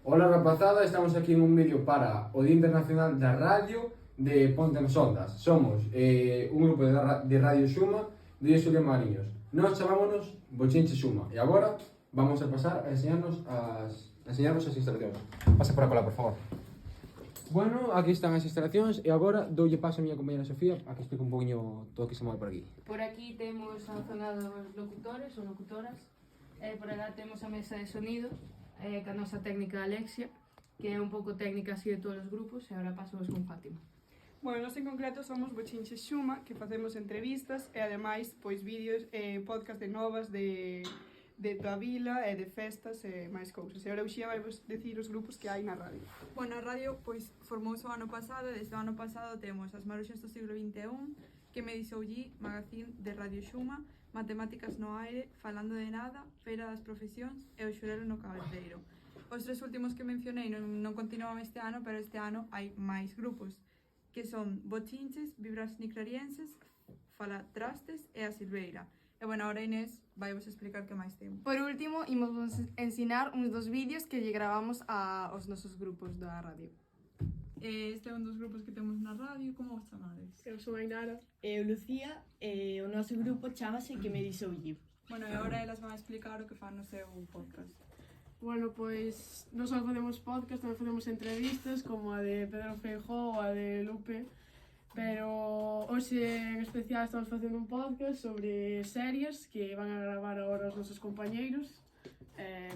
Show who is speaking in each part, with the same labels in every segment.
Speaker 1: Ola rapazada, estamos aquí en un vídeo para o Día Internacional da Radio de Ponte nas Ondas. Somos un grupo de Radio Xuma de Xulia Mariños. Nós chamámonos Bochinche Xuma e agora vamos a pasar a enseñarnos as instalacións. Pasa por a cola, por favor. Bueno, aquí están as instalacións e agora doulle paso a miña compañera Sofía a que explique un poquinho todo o que se move por aquí.
Speaker 2: Por aquí temos a zona dos locutores ou locutoras, por agá temos a mesa de sonido, ca nosa técnica Alexia, que é un pouco técnica así de todos os grupos, e agora pasamos con Fátima.
Speaker 3: Bueno, nós en concreto somos Bochinche Xuma, que facemos entrevistas e ademais pois vídeos e podcast de novas de toda a vila e de festas e máis cousas. E agora Uxía vai vos decir os grupos que hai na radio.
Speaker 4: Bueno, a radio pois formouse o ano pasado e desde o ano pasado temos as Maruxas do siglo XXI, que me disoullí, magazín de Radio Xuma, Matemáticas no aire, Falando de nada, Feira das profesións e o Xurelo no Cabaldeiro. Os tres últimos que mencionei non continuaban este ano, pero este ano hai máis grupos, que son Bochinches, Vibras Niclarienses, Fala Trastes e a Silveira. E bueno, ahora Inés vai vos explicar que máis temos.
Speaker 5: Por último, imos vos ensinar uns dos vídeos que lle gravamos aos nosos grupos da radio.
Speaker 4: Este é un dos grupos que temos na radio, como vos chamades?
Speaker 3: Eu son Ainara.
Speaker 6: Eu, Lucía, e o noso grupo chamase Que me disoulle.
Speaker 4: Bueno, e agora elas van a explicar o que fan no seu podcast.
Speaker 3: Bueno, pois non só facemos podcast, tamén facemos entrevistas como a de Pedro Feijóo ou a de Lupe, pero hoxe en especial estamos facendo un podcast sobre series que van a gravar agora os nosos compañeiros.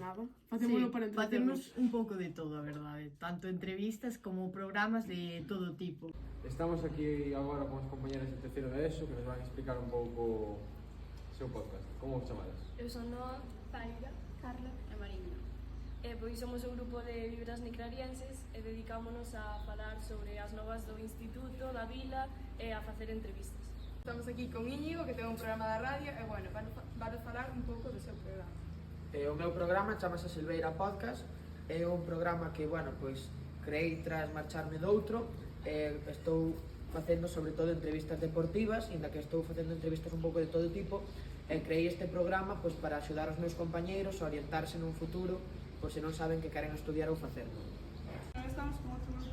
Speaker 3: Nada, facémoslo para entreternos.
Speaker 6: Facemos un pouco de todo, a verdade, tanto entrevistas como programas de todo tipo.
Speaker 1: Estamos aquí agora con as compañeras de terceiro de ESO que nos van a explicar un pouco o seu podcast. Como vos chamades?
Speaker 7: Eu son Noa, Zaira, Carla e Mariña. Pois somos un grupo de vibras niclarienses e dedicámonos a falar sobre as novas do instituto, da vila e a facer entrevistas.
Speaker 5: Estamos aquí con Íñigo, que ten un programa da radio, e bueno, van a falar un pouco do seu programa.
Speaker 8: O meu programa chamase Silveira Podcast. É un programa que, bueno, pois creei tras marcharme doutro. Estou facendo sobre todo entrevistas deportivas, inda que estou facendo entrevistas un pouco de todo tipo, e creei este programa pois para axudar os meus compañeiros a orientarse nun futuro, pois se non saben que queren estudiar ou facer.
Speaker 3: Agora estamos con outro grupo